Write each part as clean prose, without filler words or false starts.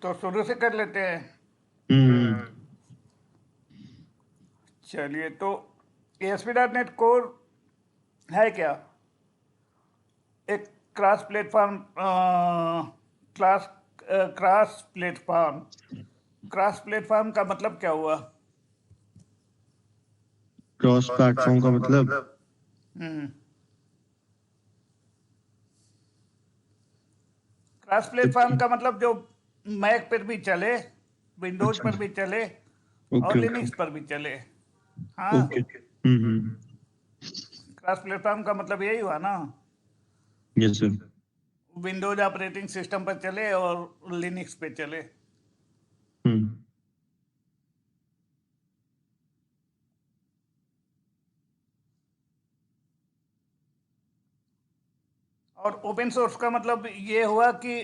तो शुरू से कर लेते हैं। हम्म। चलिए, तो ASP.NET कोर है क्या? एक cross platform class cross platform cross platform का मतलब क्या हुआ? क्रॉस प्लेटफॉर्म का मतलब क्रॉस प्लेटफॉर्म का मतलब जो मैक पर भी चले, विंडोज अच्छा। पर भी चले और ओके ओके लिनक्स पर भी चले। हाँ, ओके। क्रॉस प्लेटफॉर्म का मतलब यही हुआ ना, yes sir. Windows operating system पर चले और लिनक्स पे चले। हम्म। और ओपन सोर्स का मतलब ये हुआ कि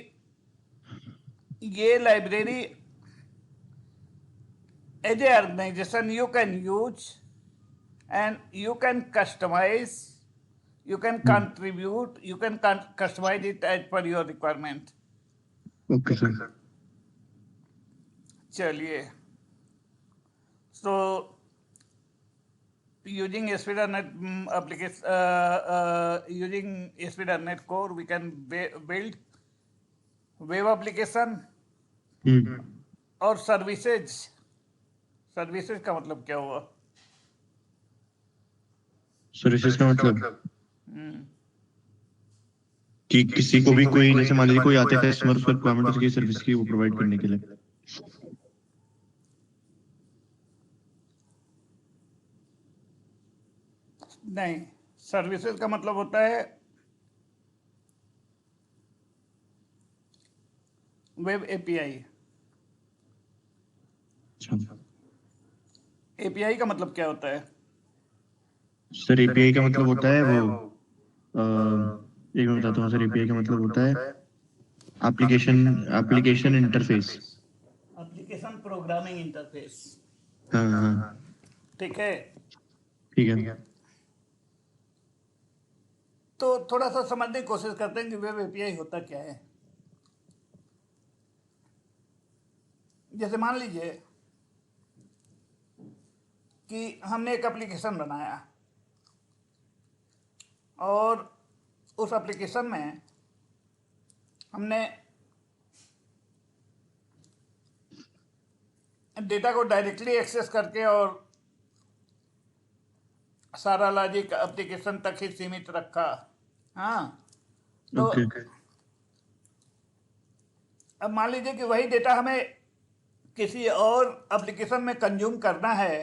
ये library as a organisation you can use and you can customize, you can contribute, you can customize it as per your requirement. Okay sir. चलिए, so using ASP.NET application, using ASP.NET Core, we can build web application हम्म। और services. Services का मतलब क्या हुआ? Services का मतलब कि किसी को भी कोई, जैसे मान लीजिए कोई आता है कस्टमर, उसको रिक्वायरमेंट उसकी सर्विस की वो प्रोवाइड करने के लिए। नहीं, सर्विसेज का मतलब होता है वेब एपीआई। अच्छा एपीआई का मतलब क्या होता है? सर, एपीआई का मतलब होता है वो एक मैं बताता हूँ सर। एपीआई का मतलब होता है application application interface. Application programming interface. हाँ हाँ। ठीक है, ठीक है। तो थोड़ा सा समझने की कोशिश करते हैं कि वेब एपीआई होता क्या है। जैसे मान लीजिए कि हमने एक एप्लीकेशन बनाया और उस एप्लीकेशन में हमने डेटा को डायरेक्टली एक्सेस करके और सारा लॉजिक एप्लीकेशन तक ही सीमित रखा। हाँ, तो ओके। अब मान लीजिए कि वही डेटा हमें किसी और एप्लीकेशन में कंज्यूम करना है,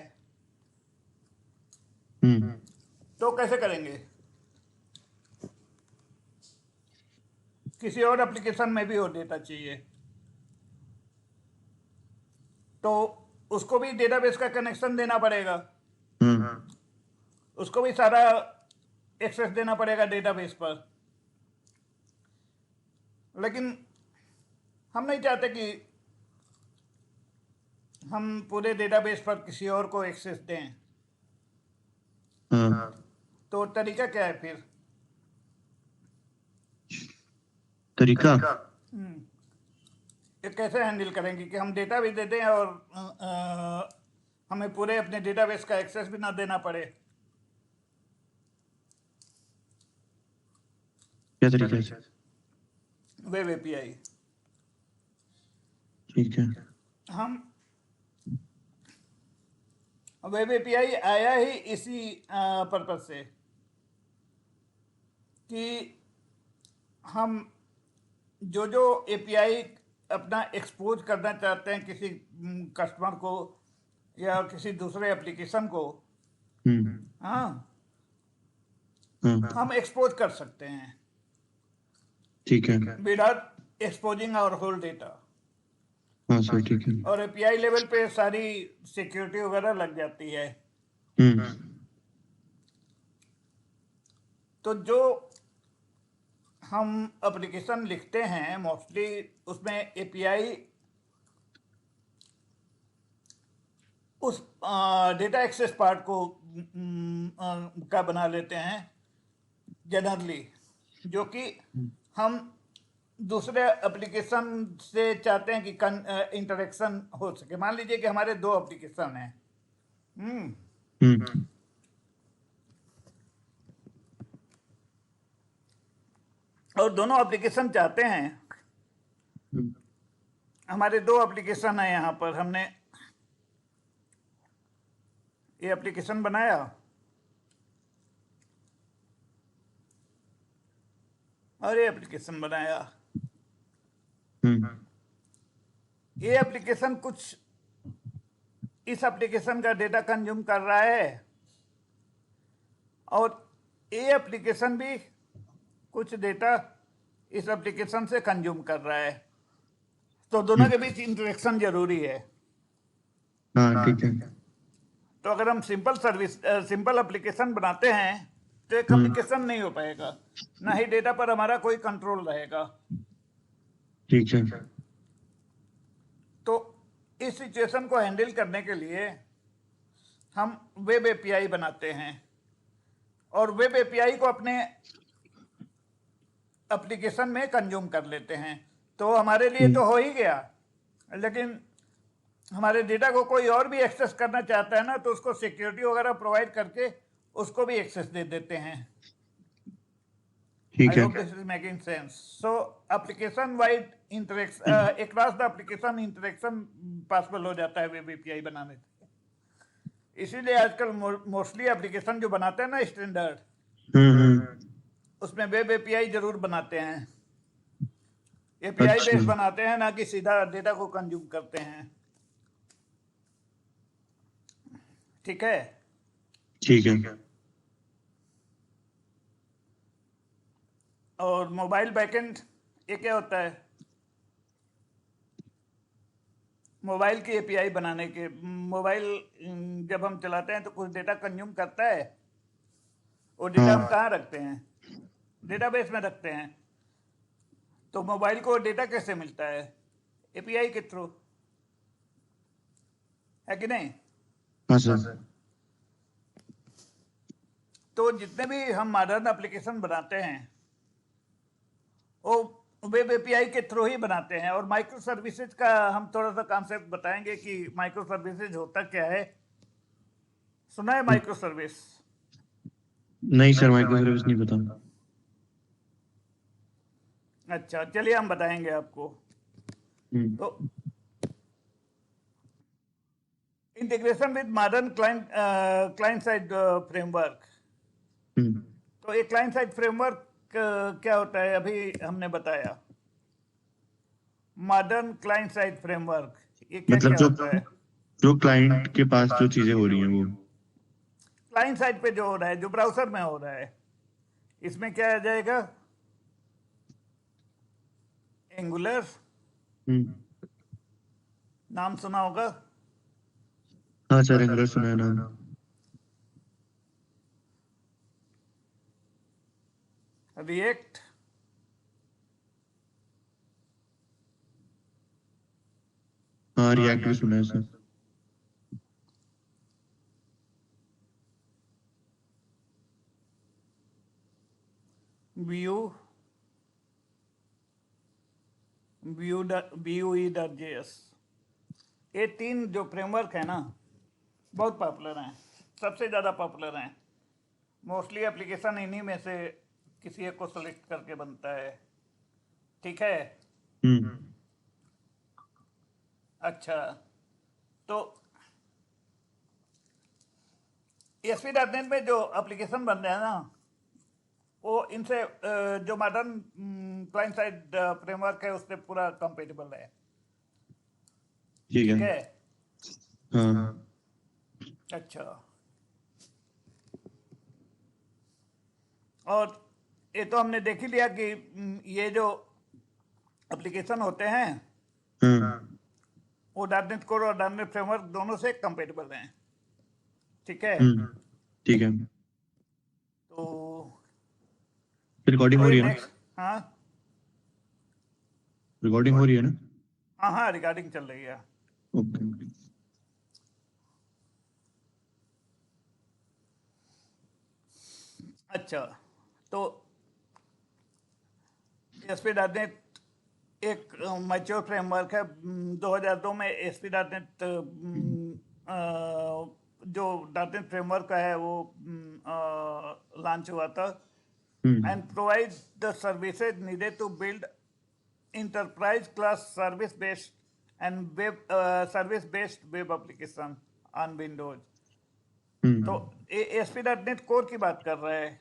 हम्म। तो कैसे करेंगे? किसी और एप्लीकेशन में भी वो डेटा चाहिए, तो उसको भी डेटाबेस का कनेक्शन देना पड़ेगा, हम्म। उसको भी सारा एक्सेस देना पड़ेगा डेटाबेस पर। लेकिन हम नहीं चाहते कि हम पूरे डेटाबेस पर किसी और को एक्सेस दें। हाँ। तो तरीका क्या है फिर? तरीका। ये कैसे हैंडल करेंगे कि हम डेटा भी दे दें और हमें पूरे अपने डेटाबेस का एक्सेस भी ना देना पड़े? क्या तरीका है सर? Web API. ठीक है। हम वेब एपीआई आया ही इसी पर्पज से कि हम जो जो एपीआई अपना एक्सपोज करना चाहते हैं किसी कस्टमर को या किसी दूसरे एप्लीकेशन को, हम्म। हाँ, हाँ। हम एक्सपोज कर सकते हैं ठीक है। Without exposing our whole data. हाँ सर, ठीक है। और एपीआई लेवल पे सारी सिक्योरिटी वगैरह लग जाती है। हम्म। तो जो हम एप्लीकेशन लिखते हैं मोस्टली उसमें एपीआई उस डेटा एक्सेस पार्ट को बना लेते हैं जनरली, जो कि हम दूसरे एप्लीकेशन से चाहते हैं कि इंटरेक्शन हो सके। मान लीजिए कि हमारे दो एप्लीकेशन हैं। हम्म और दोनों एप्लीकेशन चाहते हैं, हम्म हमारे दो एप्लीकेशन है यहाँ पर, हमने ये एप्लीकेशन बनाया और ये एप्लीकेशन बनाया। हम्म ये एप्लीकेशन कुछ इस एप्लीकेशन का डेटा कंज्यूम कर रहा है और ये एप्लीकेशन भी कुछ डेटा इस एप्लीकेशन से कंज्यूम कर रहा है। तो दोनों के हम्म, बीच इंटरेक्शन जरूरी है। हाँ ठीक है। तो अगर हम सिंपल एप्लीकेशन बनाते हैं तो ये हम्म कम्युनिकेशन नहीं हो पाएगा, ना ही डेटा पर हमारा कोई कंट्रोल रहेगा। ठीक है। तो इस सिचुएशन को हैंडल करने के लिए हम वेब एपीआई बनाते हैं और वेब एपीआई को अपने एप्लीकेशन में कंज्यूम कर लेते हैं। तो हमारे लिए तो हो ही गया, लेकिन हमारे डेटा को कोई और भी एक्सेस करना चाहता है ना, तो उसको सिक्योरिटी वगैरह प्रोवाइड करके उसको भी एक्सेस दे देते हैं। ठीक आई है। Hope this is making sense. So application wide interaction, across the application interaction possible हो जाता है वेब एपीआई बनाने से। इसीलिए आजकल मोस्टली एप्लीकेशन जो बनाते हैं ना स्टैंडर्ड, हम्म। उसमें वेब एपीआई जरूर बनाते हैं। एपीआई अच्छा। बेस बनाते हैं, ना कि सीधा डेटा को कंज्यूम करते हैं। ठीक है। ठीक है। और मोबाइल बैकएंड, ये क्या होता है? मोबाइल की एपीआई बनाने के, मोबाइल जब हम चलाते हैं तो कुछ डेटा कंज्यूम करता है। वो डेटा हम हाँ कहाँ रखते हैं? डेटाबेस में रखते हैं। तो मोबाइल को डेटा कैसे मिलता है? एपीआई के थ्रू, है कि नहीं? हाँ सर। तो जितने भी हम मॉडर्न एप्लीकेशन बनाते हैं वो वेब एपीआई के थ्रू ही बनाते हैं। और माइक्रो सर्विसेज का हम थोड़ा सा कॉन्सेप्ट बताएंगे कि माइक्रो सर्विसेज होता क्या है। सुना है माइक्रो सर्विस? नहीं सर, माइक्रो सर्विस नहीं पता। अच्छा, चलिए हम बताएंगे आपको। हम्म तो integration with modern client side framework. हम्म तो एक क्लाइंट साइड फ्रेमवर्क क्या होता है, अभी हमने बताया। मॉडर्न क्लाइंट साइड फ्रेमवर्क, ये क्या मतलब क्या जो होता है? जो क्लाइंट के पास जो चीजें हो रही हैं वो। क्लाइंट साइड पे जो हो रहा है, जो ब्राउजर में हो रहा है, इसमें क्या आ जाएगा? एंगुलर, हम्म नाम सुना होगा। हाँ सर, एंगुलर सुना है नाम। रिएक्ट, हाँ, रिएक्ट भी सुना है सर। View, Vue.js। ये तीन जो फ्रेमवर्क है ना, बहुत पॉपुलर हैं, सबसे ज़्यादा पॉपुलर हैं। मोस्टली एप्लीकेशन इन्हीं में से किसी एक को सेलेक्ट करके बनता है। ठीक है। हम्म अच्छा, तो ASP.NET में जो एप्लीकेशन बन रहे हैं ना, वो इनसे जो मॉडर्न क्लाइंट साइड फ्रेमवर्क है उससे पूरा कंपेटेबल है। ठीक है। ठीक है। हाँ अच्छा, और ये तो हमने देख ही लिया कि ये जो एप्लीकेशन होते हैं हाँ वो डॉट नेट कोर और डॉट नेट फ्रेमवर्क दोनों से कंपेटेबल हैं। ठीक है। ठीक है। तो रिकॉर्डिंग हो कोई रही है ना? नेक्स्ट? हाँ रिकॉर्डिंग हो रही है ना? हाँ हाँ, रिकॉर्डिंग चल रही है। ओके। अच्छा, तो ASP.NET एक मैच्योर फ्रेमवर्क है। 2002 में एसपी डॉट नेट जो डॉट नेट फ्रेमवर्क है वो लॉन्च हुआ था, and provide the services needed to build enterprise class service based and web service based web application on Windows। तो ASP.NET कोर की बात कर रहे हैं।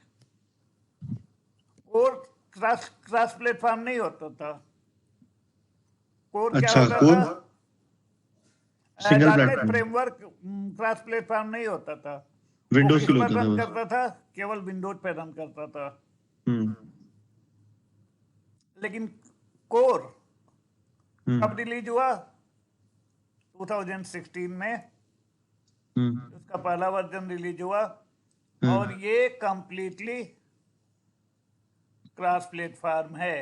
कोर क्रॉस प्लेटफॉर्म नहीं होता था। कोर क्या अच्छा, होता कोर था? Single .NET platform, framework cross platform नहीं होता था। वो विंडोज के किस लिए पर होता था रन बस। करता था? केवल विंडोज पे रन करता था। हम्म लेकिन कोर कब हम्म रिलीज हुआ? 2016 में हम्म उसका पहला वर्जन रिलीज हुआ, और हम्म ये कंप्लीटली क्रॉस प्लेटफॉर्म है,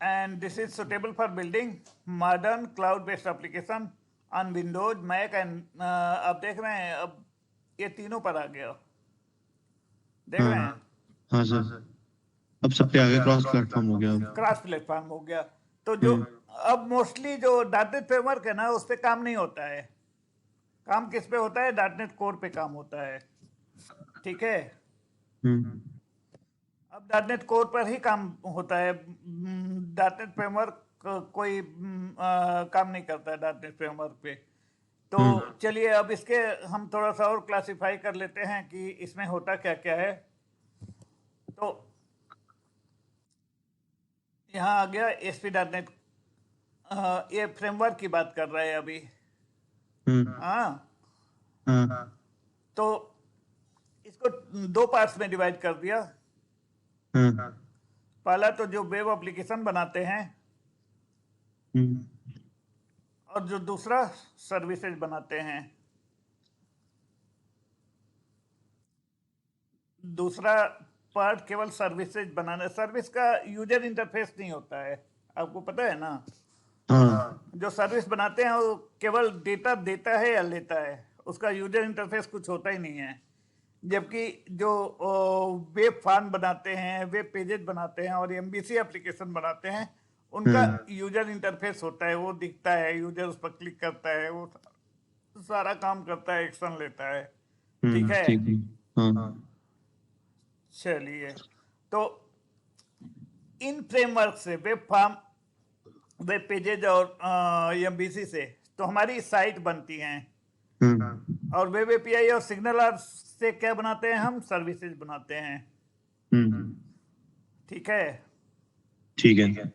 and this is suitable for building modern cloud based application on Windows, Mac and अब देख रहे हैं, अब ये तीनों पर आ गया, देख रहे हैं? हाँ सर, अब सब पे आगे क्रॉस प्लेटफॉर्म हो गया अब। क्रॉस प्लेटफॉर्म हो गया। तो जो हम्म अब मोस्टली जो .NET फ्रेमवर्क है ना, उस पे काम नहीं होता है। काम किस पे होता है? .NET कोर पे काम होता है। ठीक है, हम्म अब .NET कोर पर ही काम होता है। .NET फ्रेमवर्क कोई काम नहीं करता है .NET फ्रेमवर्क पे। तो चलिए अब इसके हम थोड़ा सा और क्लासिफाई कर लेते हैं कि इसमें होता क्या क्या है। तो यहाँ आ गया ASP.NET, ये फ्रेमवर्क की बात कर रहे हैं अभी। हम्म हाँ, हाँ तो इसको दो पार्ट्स में डिवाइड कर दिया। हाँ पहला तो जो वेब एप्लीकेशन बनाते हैं, हम्म और जो दूसरा सर्विसेज बनाते हैं। दूसरा पार्ट केवल सर्विसेज बनाना, सर्विस का यूजर इंटरफेस नहीं होता है, आपको पता है ना। हाँ जो सर्विस बनाते हैं वो केवल डेटा देता है या लेता है, उसका यूजर इंटरफेस कुछ होता ही नहीं है। जबकि जो वेब फॉर्म बनाते हैं, वेब पेजेस बनाते हैं और एमबीसी एप्लीकेशन बनाते हैं, उनका यूजर इंटरफेस होता है, वो दिखता है, यूजर उस पर क्लिक करता है, वो सारा काम करता है, एक्शन लेता है। ठीक है, ठीक है, हाँ चलिए। तो इन फ्रेमवर्क से वेब फॉर्म, वेब पेजेज और एमबीसी से तो हमारी साइट बनती हैं, और वेब एपीआई और सिग्नल आर से क्या बनाते हैं? हम सर्विसेज बनाते हैं। हम्म ठीक है, ठीक है,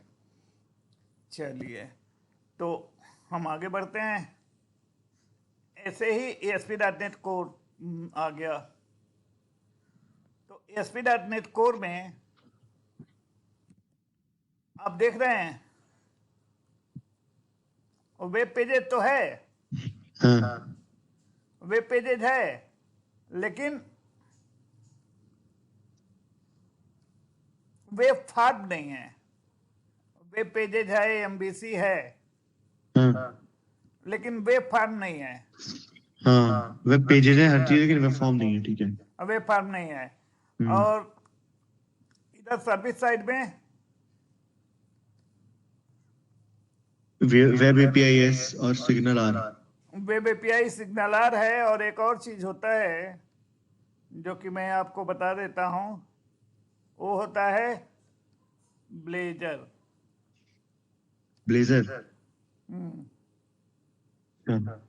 चलिए तो हम आगे बढ़ते हैं। ऐसे ही ASP.NET कोर आ गया। तो ASP.NET कोर में आप देख रहे हैं वेब पेजेज तो है, हाँ वेब पेजेज है, लेकिन वेब फॉर्म नहीं है। वेब पेजेज है, एमबीसी है, हाँ लेकिन वेब फॉर्म नहीं है। हाँ, वेब पेजेस है हर चीज, लेकिन वेब फॉर्म नहीं है। ठीक है। वेब फॉर्म नहीं है। हम्म और इधर सर्विस साइड में वेब एपीआई और SignalR. Web API SignalR है, और एक और चीज होता है जो कि मैं आपको बता देता हूं, वो होता है ब्लेजर। ब्लेजर। हाँ,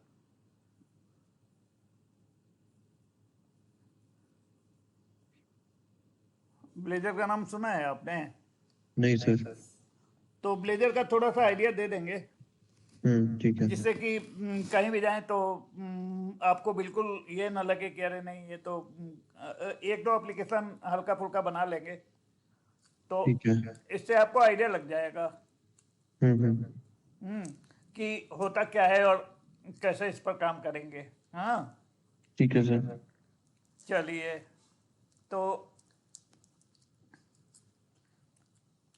ब्लेजर का नाम सुना है आपने? नहीं सर। तो ब्लेजर का थोड़ा सा आइडिया दे देंगे, ठीक है। जिससे कि कहीं भी जाएं तो आपको बिल्कुल ये ना लगे कि अरे नहीं, ये तो एक दो एप्लीकेशन हल्का फुल्का बना लेंगे तो ठीक है। इससे आपको आइडिया लग जाएगा हम्म कि होता क्या है और कैसे इस पर काम करेंगे। हाँ, ठीक है सर। चलिए तो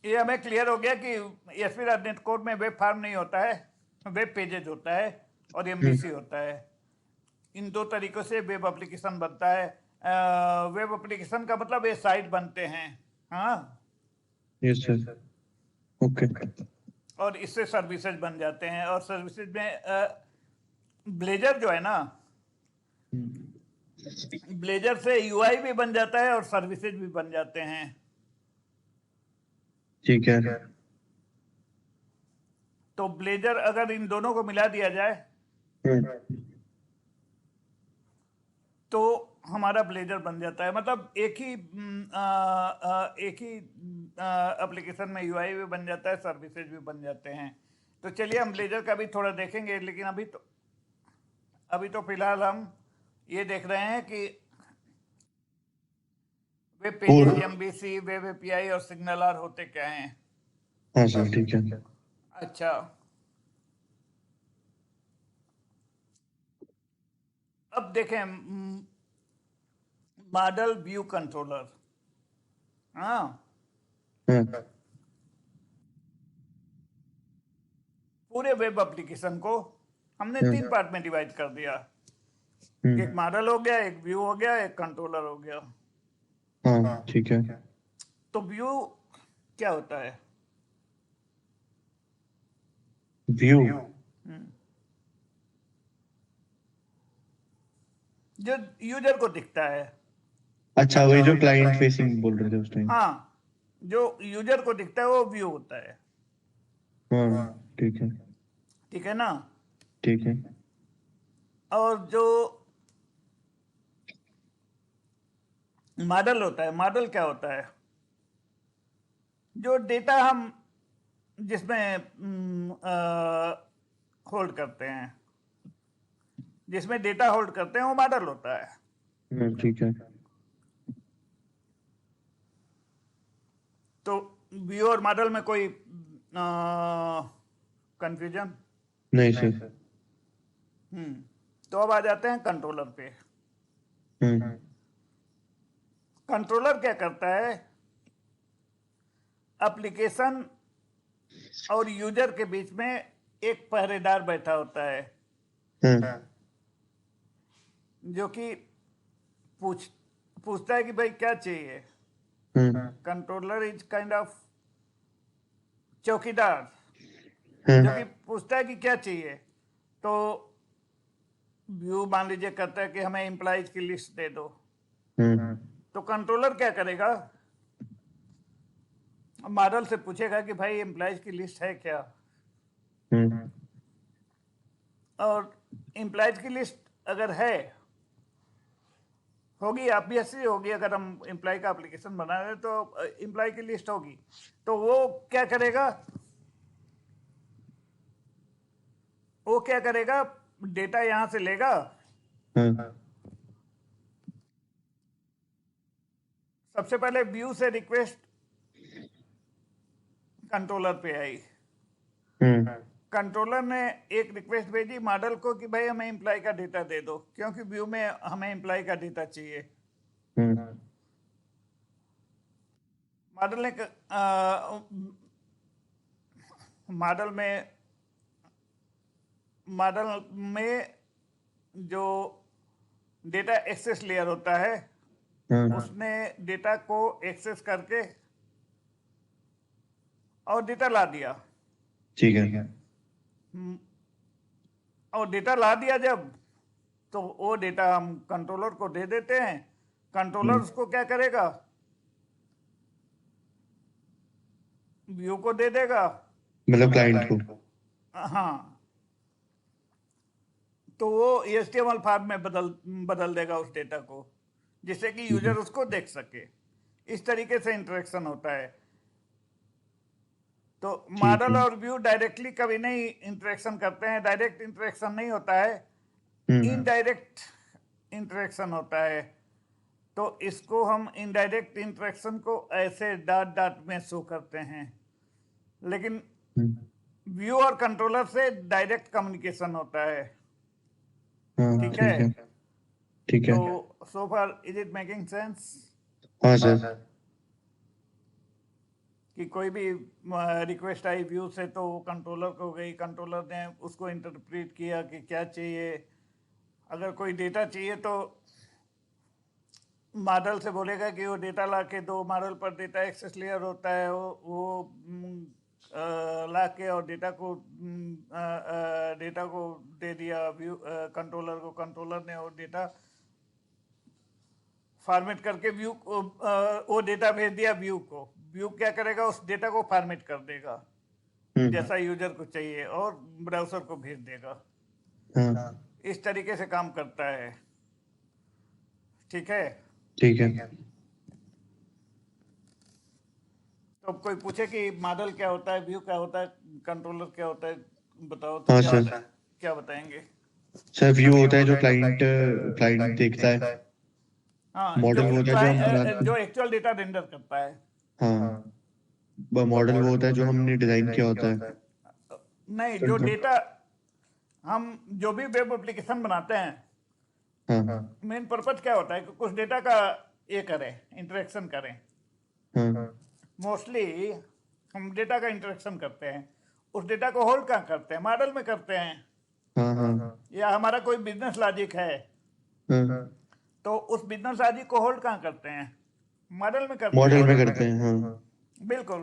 ये हमें क्लियर हो गया कि ASP.NET कोड में वेब फॉर्म नहीं होता है, वेब पेजेज होता है और एमबीसी होता है। इन दो तरीकों से वेब एप्लीकेशन बनता है। वेब एप्लीकेशन का मतलब ये साइट बनते हैं। हाँ, यस सर, ओके। और इससे सर्विसेज बन जाते हैं। और सर्विसेज में ब्लेजर जो है ना, ब्लेजर से यूआई भी बन जाता है और सर्विसेज भी बन जाते हैं। ठीक है। तो ब्लेजर अगर इन दोनों को मिला दिया जाए तो हमारा ब्लेजर बन जाता है। मतलब एक ही एप्लीकेशन में यूआई भी बन जाता है, सर्विसेज भी बन जाते हैं। तो चलिए हम ब्लेजर का भी थोड़ा देखेंगे, लेकिन अभी तो फिलहाल हम ये देख रहे हैं कि web pages, MBC, web API और सिग्नल आर होते क्या हैं। हाँ सर, ठीक है। अच्छा, अब देखें मॉडल व्यू कंट्रोलर। हाँ, हाँ, पूरे वेब एप्लीकेशन को हमने 3 पार्ट में डिवाइड कर दिया। एक मॉडल हो गया, एक व्यू हो गया, एक कंट्रोलर हो गया। हाँ, ठीक है। तो व्यू क्या होता है? व्यू, जो यूजर को दिखता है। अच्छा वही जो क्लाइंट फेसिंग बोल रहे थे उस टाइम। हाँ, जो यूजर को दिखता है वो व्यू होता है। हाँ, ठीक है। ठीक है ना? ठीक है। और जो मॉडल होता है, मॉडल क्या होता है? जो डेटा हम जिसमें होल्ड करते हैं, जिसमें डेटा होल्ड करते हैं, वो मॉडल होता है। हाँ, ठीक है। तो व्यू और मॉडल में कोई कंफ्यूजन? नहीं सर। तो अब आ जाते हैं कंट्रोलर पे। हम्म, कंट्रोलर क्या करता है? एप्लीकेशन और यूजर के बीच में एक पहरेदार बैठा होता है, हाँ, जो कि पूछ पूछता है कि भाई क्या चाहिए। हाँ, कंट्रोलर इज काइंड ऑफ चौकीदार, जो हाँ, कि पूछता है कि क्या चाहिए। तो व्यू मान लीजिए कहता है कि हमें एम्प्लॉइज की लिस्ट दे दो। हाँ, तो कंट्रोलर क्या करेगा? मॉडल से पूछेगा कि भाई एम्प्लॉइज की लिस्ट है क्या। हाँ, और एम्प्लॉइज की लिस्ट अगर है, होगी, ऑब्वियसली होगी। अगर हम एम्प्लॉय का एप्लीकेशन बना रहे हैं तो एम्प्लॉय की लिस्ट होगी। तो क्या करेगा वो क्या करेगा? डेटा यहां से लेगा, हाँ, सबसे पहले व्यू से रिक्वेस्ट कंट्रोलर पे आई। हाँ, कंट्रोलर ने एक रिक्वेस्ट भेजी मॉडल को कि भाई हमें एम्प्लॉय का डेटा दे दो, क्योंकि व्यू में हमें एम्प्लॉय का डेटा चाहिए। हाँ, मॉडल ने मॉडल में मॉडल में जो डेटा एक्सेस लेयर होता है, हाँ, उसने डेटा को एक्सेस करके और डेटा ला दिया। ठीक है। और डेटा ला दिया जब, तो वो डेटा हम कंट्रोलर को दे देते हैं। कंट्रोलर उसको क्या करेगा? व्यू को दे देगा। मतलब क्लाइंट को। हाँ, तो वो HTML फॉर्म में बदल देगा उस डेटा को, जिससे कि ठीक है। यूजर उसको देख सके। इस तरीके से इंटरेक्शन होता है। तो ठीक मॉडल है। और व्यू डायरेक्टली कभी नहीं इंटरेक्शन करते हैं, डायरेक्ट इंटरेक्शन नहीं होता है, हम्म, इनडायरेक्ट इंटरेक्शन होता है। तो इसको हम इनडायरेक्ट इंटरेक्शन को ऐसे डॉट डॉट में शो करते हैं। लेकिन हम्म, व्यू और कंट्रोलर से डायरेक्ट कम्युनिकेशन होता है। हाँ, ठीक है? ठीक है। ठीक तो है। So far is it making sense हाँ सर। कि कोई भी रिक्वेस्ट आई व्यू से तो कंट्रोलर को गई, कंट्रोलर ने उसको इंटरप्रेट किया कि क्या चाहिए। अगर कोई डेटा चाहिए तो मॉडल से बोलेगा कि वो डेटा ला के दो, मॉडल पर डेटा एक्सेस लेयर होता है, वो ला के और डेटा को दे दिया व्यू कंट्रोलर को, कंट्रोलर ने वो डेटा फॉर्मेट करके व्यू को वो डेटा भेज दिया व्यू को। व्यू क्या करेगा, उस डेटा को फॉर्मेट कर देगा जैसा यूजर को चाहिए और ब्राउजर को भेज देगा। हाँ इस तरीके से काम करता है। ठीक है। ठीक है। तो अब कोई पूछे कि मॉडल क्या होता है, व्यू क्या होता है, कंट्रोलर क्या होता है, बताओ तो हाँ क्या सर। क्या बताएंगे? सर व्यू होता है जो क्लाइंट क्लाइंट देखता है। हाँ, मॉडल वो होता है जो हम जो एक्चुअल डेटा रेंडर करता है। हाँ, मॉडल वो होता है जो हमने डिजाइन किया होता है। नहीं, जो डेटा हम जो भी वेब एप्लीकेशन बनाते हैं, हाँ मेन पर्पज क्या होता है कि कुछ डेटा का ये करें, इंटरेक्शन करें। हाँ मोस्टली हम डेटा का इंटरेक्शन करते हैं, उस डेटा को होल्ड कहाँ करते हैं? मॉडल में करते हैं। हाँ हाँ या हमारा कोई बिजनेस लॉजिक है हाँ, तो उस बिजनेस लॉजिक को होल्ड कहाँ करते हैं? मॉडल में करते मॉडल में हैं। करते हैं। हाँ बिल्कुल।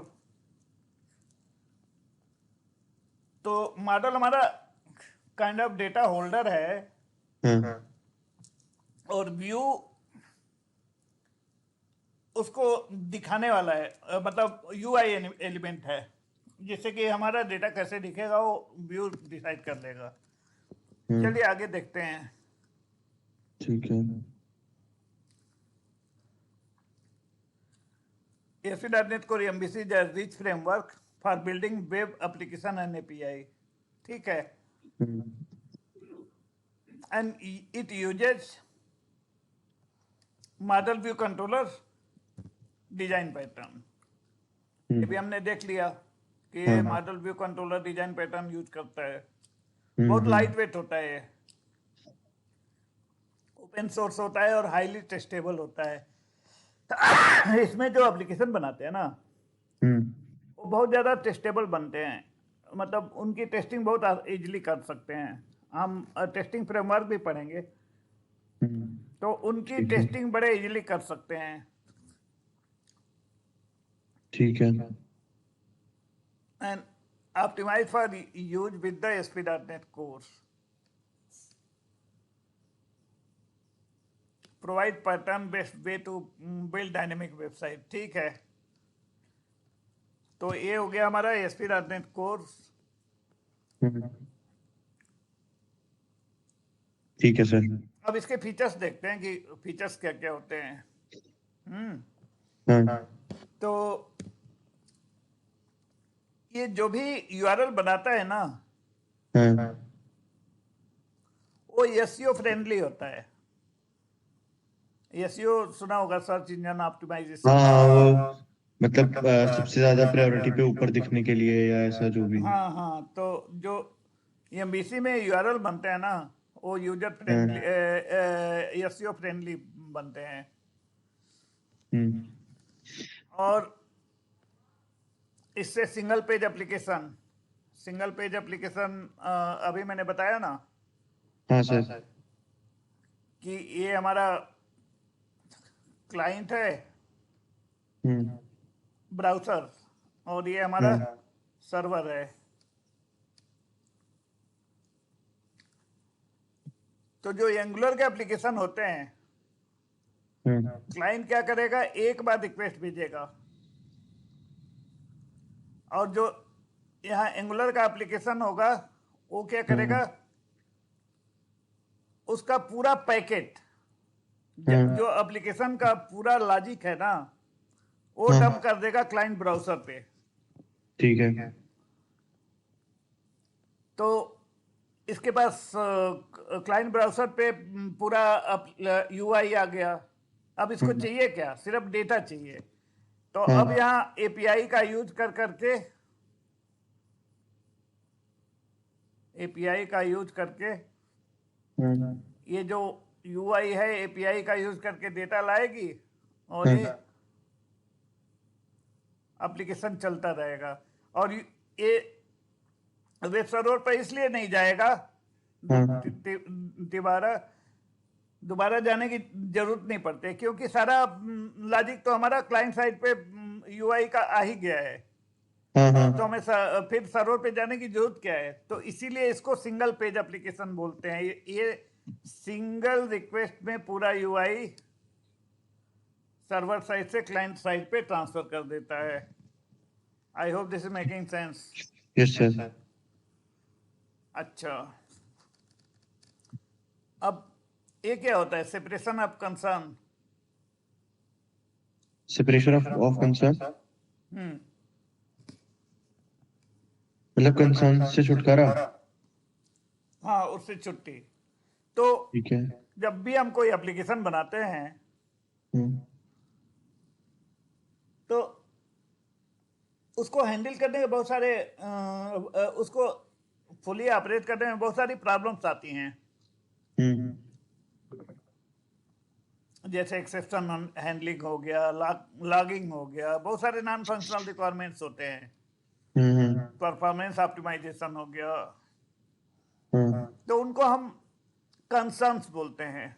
तो मॉडल हमारा काइंड ऑफ डेटा होल्डर है हाँ और व्यू उसको दिखाने वाला है, मतलब यूआई एलिमेंट है, जिससे कि हमारा डेटा कैसे दिखेगा वो व्यू डिसाइड कर लेगा। चलिए आगे देखते हैं। ठीक है। ASP.NET Core MVC is a rich framework for building web application and API. ठीक है। And it uses model view controller design pattern. ये भी हमने देख लिया कि ये model view controller design pattern use करता है। बहुत लाइट वेट होता है, ओपन सोर्स होता है और हाईली टेस्टेबल होता है। इसमें जो एप्लीकेशन बनाते हैं ना, वो बहुत ज़्यादा टेस्टेबल बनते हैं, मतलब उनकी टेस्टिंग बहुत इजीली कर सकते हैं। हम टेस्टिंग फ्रेमवर्क भी पढ़ेंगे तो उनकी टेस्टिंग बड़े इजीली कर सकते हैं। ठीक है। And optimized for use with the ASP.NET Core. Provide pattern-based way to build dynamic website. ठीक है। तो ये हो गया हमारा ASP.NET Core। ठीक है सर। अब इसके फीचर्स देखते हैं कि फीचर्स क्या क्या होते हैं। हाँ तो ये जो भी URL बनाता है ना, हाँ वो SEO फ्रेंडली होता है। SEO सुना होगा, सर्च इंजन ऑप्टिमाइजेशन। हाँ, वो मतलब सबसे ज्यादा प्रायोरिटी पे ऊपर दिखने के लिए या ऐसा जो भी। हाँ हाँ, तो जो MVC में URL बनते हैं ना, वो यूजर फ्रेंडली, SEO फ्रेंडली बनते हैं। और इससे सिंगल पेज एप्लीकेशन अभी मैंने बताया ना हाँ सर। कि ये हमारा क्लाइंट है, ब्राउज़र, और ये हमारा सर्वर है। तो जो एंगुलर के एप्लीकेशन होते हैं, क्लाइंट क्या करेगा, एक बार रिक्वेस्ट भेजेगा, और जो यहाँ एंगुलर का एप्लीकेशन होगा वो क्या करेगा, उसका पूरा पैकेट, जो एप्लीकेशन का पूरा लॉजिक है ना, वो डंप कर देगा क्लाइंट ब्राउज़र पे। ठीक है। तो इसके पास क्लाइंट ब्राउज़र पे पूरा UI आ गया। अब इसको चाहिए क्या, सिर्फ डेटा चाहिए। तो अब यहाँ API का यूज कर करके ये जो UI है API का यूज करके डेटा लाएगी और ये एप्लीकेशन चलता रहेगा। और ये वेब सर्वर पर इसलिए नहीं जाएगा दोबारा दोबारा जाने की जरूरत नहीं पड़ती, क्योंकि सारा लॉजिक तो हमारा क्लाइंट साइड पे यूआई का आ ही गया है। हाँ हाँ तो हमें फिर सर्वर पे जाने की जरूरत क्या है? तो इसीलिए इसको सिंगल पेज एप्लीकेशन बोलते हैं। ये सिंगल रिक्वेस्ट में पूरा यूआई सर्वर साइड से क्लाइंट साइड पे ट्रांसफर कर देता है। I hope this is making sense. Yes sir. अच्छा, अब ये क्या होता है, separation of concern? Separation of concern हम्म मतलब कंसर्न से छुटकारा। हाँ, उससे छुट्टी। तो ठीक है। जब भी हम कोई एप्लीकेशन बनाते हैं हम्म तो उसको हैंडल करने के बहुत सारे उसको फुली ऑपरेट करने में बहुत सारी प्रॉब्लम्स आती हैं। हम्म जैसे एक्सेप्शन हैंडलिंग हो गया, लॉगिंग हो गया, बहुत सारे नॉन फंक्शनल रिक्वायरमेंट्स होते हैं, हम्म परफॉर्मेंस ऑप्टिमाइजेशन हो गया। हम्म तो उनको हम कंसर्न्स बोलते हैं।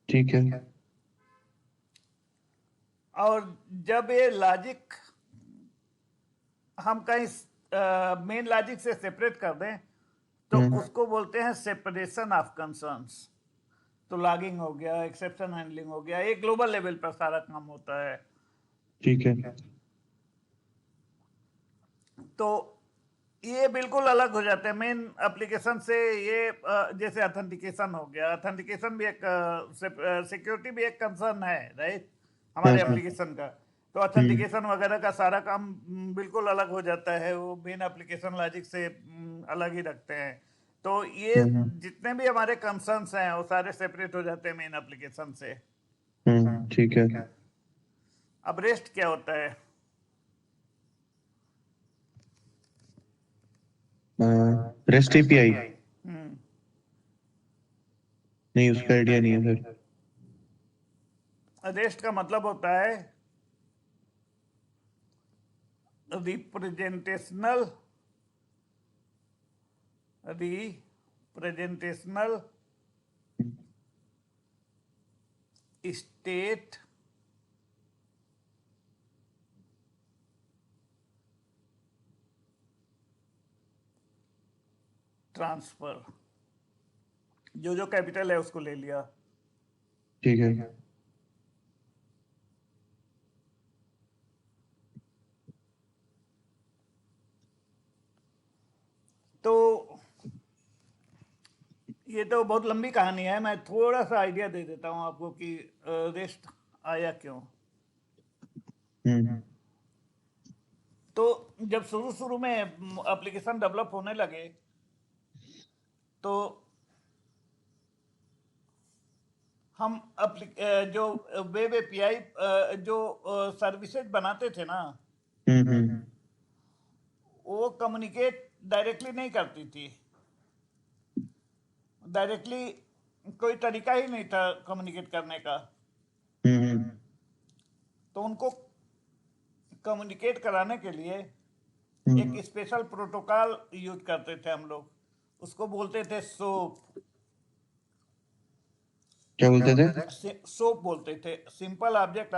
ठीक है। और जब ये लॉजिक हम कहीं मेन लॉजिक से सेपरेट कर दें तो हम्म उसको बोलते हैं सेपरेशन ऑफ कंसर्न्स। तो लॉगिंग हो गया, एक्सेप्शन हैंडलिंग हो गया, एक ग्लोबल लेवल पर सारा काम होता है। ठीक है। तो ये बिल्कुल अलग हो जाते हैं मेन एप्लीकेशन से। ये जैसे ऑथेंटिकेशन हो गया, ऑथेंटिकेशन भी एक सिक्योरिटी भी एक कंसर्न है, राइट, हाँ हमारे सर। एप्लीकेशन का। तो हम्म ऑथेंटिकेशन वगैरह का सारा काम बिल्कुल अलग हो जाता है, वो मेन एप्लीकेशन लॉजिक से अलग ही रखते हैं। तो ये हम्म जितने भी हमारे कंसर्न्स हैं वो सारे सेपरेट हो जाते हैं मेन एप्लीकेशन से। ठीक है। अब रेस्ट क्या होता है? Rest API. हम्म नहीं, उसका आइडिया नहीं है सर। रेस्ट का मतलब होता है रिप्रेजेंटेशनल रिप्रेजेंटेशनल स्टेट ट्रांसफर। जो जो कैपिटल है उसको ले लिया। ठीक है। तो ये तो बहुत लंबी कहानी है, मैं थोड़ा सा आइडिया दे देता हूँ आपको कि रेस्ट आया क्यों। हम्म तो जब शुरू शुरू में एप्लीकेशन डेवलप होने लगे तो हम जो वेब एपीआई जो सर्विसेज बनाते थे ना, हम्म वो कम्युनिकेट डायरेक्टली नहीं करती थी। डायरेक्टली कोई तरीका ही नहीं था कम्युनिकेट करने का। हम्म तो उनको कम्युनिकेट कराने के लिए एक हम्म स्पेशल प्रोटोकॉल यूज करते थे हम लोग। उसको बोलते थे सोप। क्या बोलते थे? सोप बोलते थे, simple object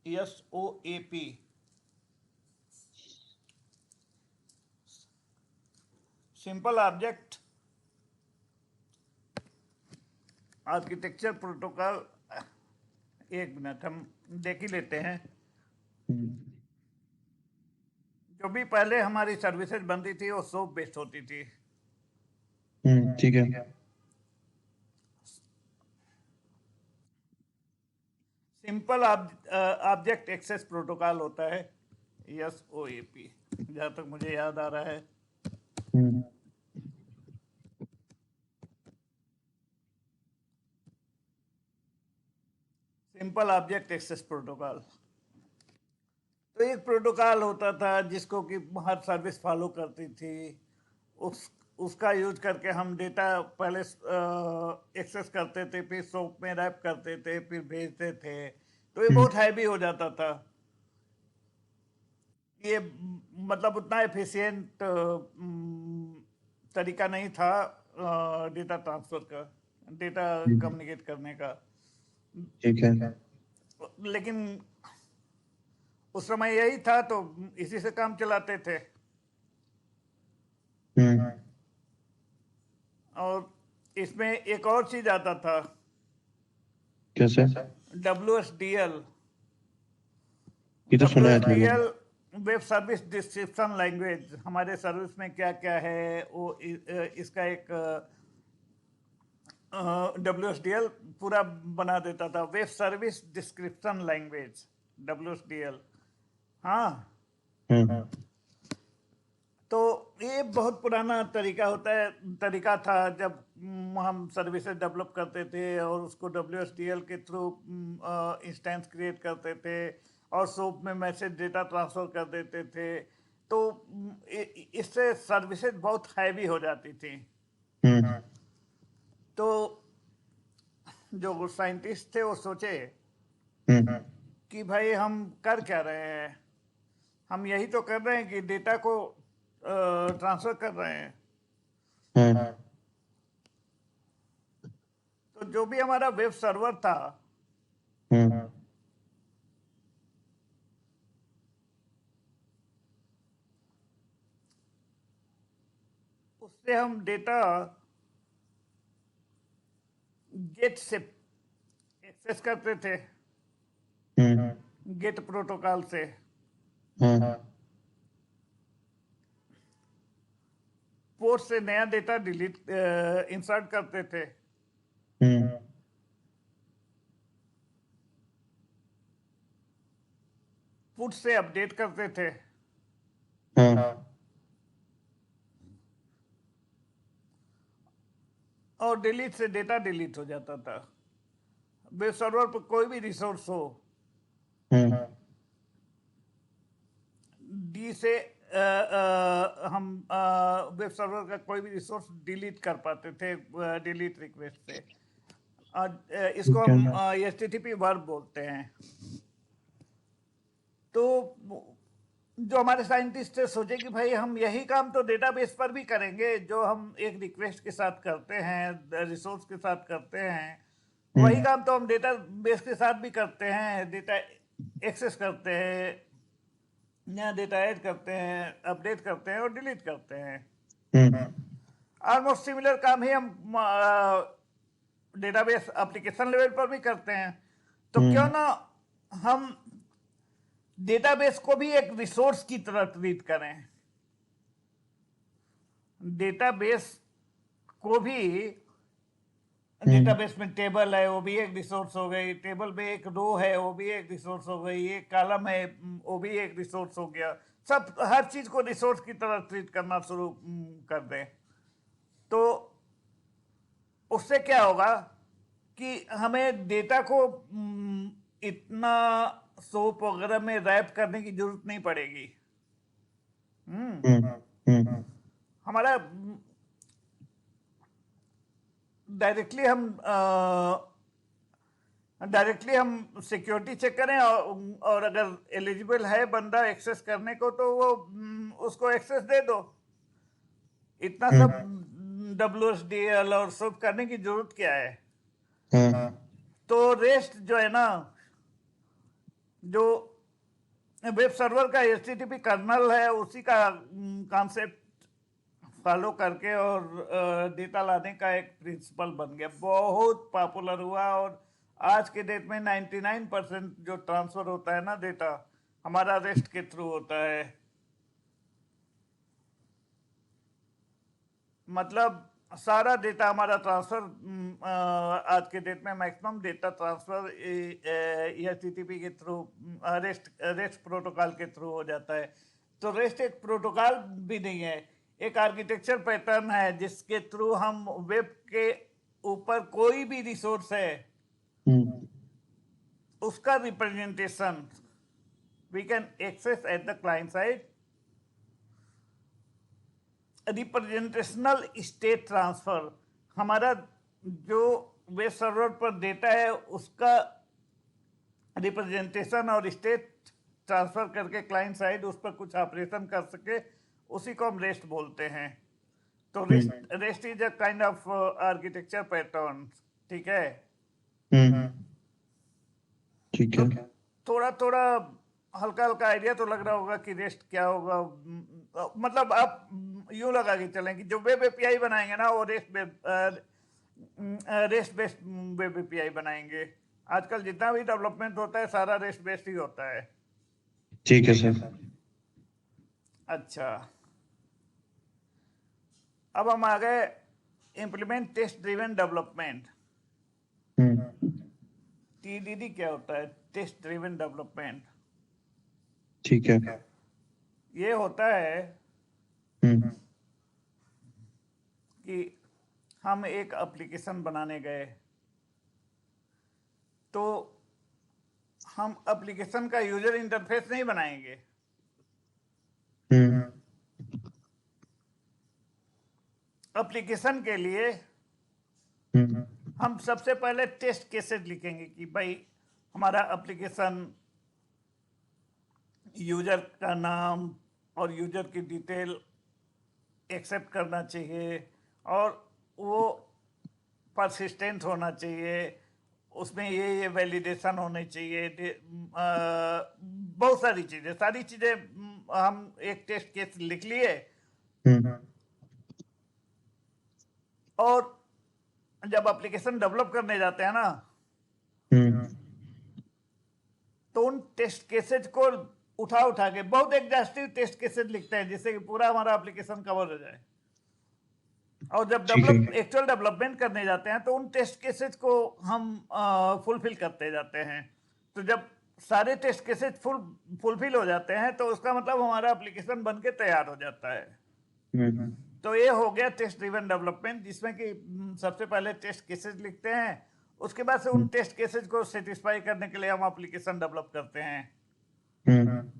SOAP। Simple object architecture protocol. एक मिनट हम देख ही लेते हैं। हम्म जो भी पहले हमारी सर्विसेज बनती थी वो सोप बेस्ड होती थी। ठीक है। सिंपल ऑब्जेक्ट एक्सेस प्रोटोकॉल होता है, SOAP, जहाँ तक मुझे याद आ रहा है। हम्म सिंपल ऑब्जेक्ट एक्सेस प्रोटोकॉल। तो एक प्रोटोकॉल होता था जिसको कि हर सर्विस फॉलो करती थी। उस उसका यूज करके हम डेटा पहले एक्सेस करते थे, फिर सोप में रैप करते थे, फिर भेजते थे। तो ये हम्म बहुत हैवी हो जाता था। ये मतलब उतना एफिशिएंट तरीका नहीं था डेटा ट्रांसफर का, डेटा कम्युनिकेट करने का। ठीक है। लेकिन उस समय यही था तो इसी से काम चलाते थे। हम्म। और इसमें एक और चीज आता था, कैसे? WSDL। ये तो सुना है थोड़ा WSDL बहुत। वेब सर्विस डिस्क्रिप्शन लैंग्वेज, हमारे सर्विस में क्या क्या है वो इसका एक WSDL पूरा बना देता था, web service description language, WSDL। हाँ, हम्म। तो ये बहुत पुराना तरीका था जब हम सर्विसेज डेवलप करते थे और उसको WSDL के थ्रू इंस्टेंस क्रिएट करते थे और सोप में मैसेज डेटा ट्रांसफर कर देते थे। तो इससे सर्विसेज बहुत हैवी हो जाती थी। हम्म। तो जो साइंटिस्ट थे वो सोचे हम्म। कि भाई हम कर क्या रहे हैं, हम यही तो कर रहे हैं कि डेटा को ट्रांसफर कर रहे हैं। हाँ। तो जो भी हमारा वेब सर्वर था हम्म। उससे हम डेटा गेट से एक्सेस करते थे, हम्म। गेट प्रोटोकॉल से। हाँ। पोर्ट से नया डेटा इंसर्ट करते थे। हम्म। पुट से अपडेट करते थे। हाँ। और डिलीट से डेटा डिलीट हो जाता था। वेब सर्वर पर कोई भी रिसोर्स हो, हम्म। डी से हम वेब सर्वर का कोई भी रिसोर्स डिलीट कर पाते थे डिलीट रिक्वेस्ट से। इसको ठीक हम है। HTTP वर्ब बोलते हैं। तो जो हमारे साइंटिस्ट थे सोचे कि भाई हम यही काम तो डेटाबेस पर भी करेंगे, जो हम एक रिक्वेस्ट के साथ करते हैं, रिसोर्स के साथ करते हैं, वही काम तो हम डेटाबेस के साथ भी करते हैं। डेटा एक्सेस करते हैं, नया डेटा ऐड करते हैं, अपडेट करते हैं और डिलीट करते हैं। हम्म। ऑलमोस्ट सिमिलर काम ही हम डेटाबेस एप्लीकेशन लेवल पर भी करते हैं। तो क्यों ना हम डेटाबेस को भी एक रिसोर्स की तरह ट्रीट करें। डेटाबेस को भी, डेटाबेस में टेबल है वो भी एक रिसोर्स हो गई, टेबल में एक रो है वो भी एक रिसोर्स हो गई, एक कॉलम है वो भी एक रिसोर्स हो गया। सब हर चीज को रिसोर्स की तरह ट्रीट करना शुरू कर दें तो उससे क्या होगा कि हमें डेटा को इतना सोप वगैरह में रैप करने की जरूरत नहीं पड़ेगी। हमारा डायरेक्टली हम सिक्योरिटी चेक करें और अगर एलिजिबल है बंदा एक्सेस करने को तो वो उसको एक्सेस दे दो। इतना सब WSDL और सब करने की जरूरत क्या है। तो रेस्ट जो है ना, जो वेब सर्वर का HTTP कर्नल है, उसी का कॉन्सेप्ट फॉलो करके और डेटा लाने का एक प्रिंसिपल बन गया, बहुत पॉपुलर हुआ। और आज के डेट में 99% जो ट्रांसफर होता है ना डेटा, हमारा रेस्ट के थ्रू होता है। मतलब सारा डेटा हमारा ट्रांसफर आज के डेट में मैक्सिमम डेटा ट्रांसफर HTTP के थ्रू, रेस्ट प्रोटोकॉल के थ्रू हो जाता है। तो रेस्ट एक प्रोटोकॉल भी नहीं है, एक आर्किटेक्चर पैटर्न है जिसके थ्रू हम वेब के ऊपर कोई भी रिसोर्स है उसका representation we can access at the client side. Representational state transfer, हमारा जो वेब सर्वर पर डेटा है उसका रिप्रेजेंटेशन और स्टेट ट्रांसफर करके क्लाइंट साइड उस पर कुछ ऑपरेशन कर सके, उसी को हम रेस्ट बोलते हैं। तो rest is a kind of architecture pattern, ठीक है। हम्म, ठीक तो है। थोड़ा थोड़ा हल्का हल्का आइडिया तो लग रहा होगा कि रेस्ट क्या होगा। मतलब आप यूं लगा के चलें कि जो वेब एपीआई बनाएंगे ना वो रेस्ट बेस्ड वेब एपीआई बनाएंगे। आजकल जितना भी डेवलपमेंट होता है सारा रेस्ट बेस्ड ही होता है। ठीक है सर। अच्छा, अब हम आ गए इम्प्लीमेंट टेस्ट ड्रिवन डेवलपमेंट। हम्म, टीडीडी क्या होता है? Test driven development. ठीक है। ये होता है हम्म, कि हम एक एप्लीकेशन बनाने गए, तो हम एप्लीकेशन का यूजर इंटरफेस नहीं बनाएंगे। हम्म, एप्लीकेशन के लिए हम्म, हम सबसे पहले टेस्ट केसेस लिखेंगे कि भाई हमारा एप्लीकेशन यूजर का नाम और यूजर की डिटेल एक्सेप्ट करना चाहिए, और वो परसिस्टेंट होना चाहिए, उसमें ये वैलिडेशन होने चाहिए, बहुत सारी चीज़ें हम एक टेस्ट केस लिख लिए। हम्म, और जब एप्लीकेशन डेवलप करने जाते हैं ना, हम्म, तो उन टेस्ट केसेज को उठा उठा के बहुत एग्जॉस्टिव टेस्ट केसेज लिखते हैं जिससे कि पूरा हमारा एप्लीकेशन कवर हो जाए। और जब ठीक है। एक्चुअल डेवलपमेंट करने जाते हैं तो उन टेस्ट केसेज को हम फुलफिल करते जाते हैं। तो जब सारे टेस्ट केसेज फुलफिल हो जाते हैं तो उसका मतलब हमारा एप्लीकेशन बन के तैयार हो जाता है। हम्म, तो ये हो गया टेस्ट ड्रिवन डेवलपमेंट, जिसमें कि सबसे पहले टेस्ट केसेज लिखते हैं, उसके बाद से उन टेस्ट केसेज को सेटिस्फाई करने के लिए हम एप्लीकेशन डेवलप करते हैं। हम्म,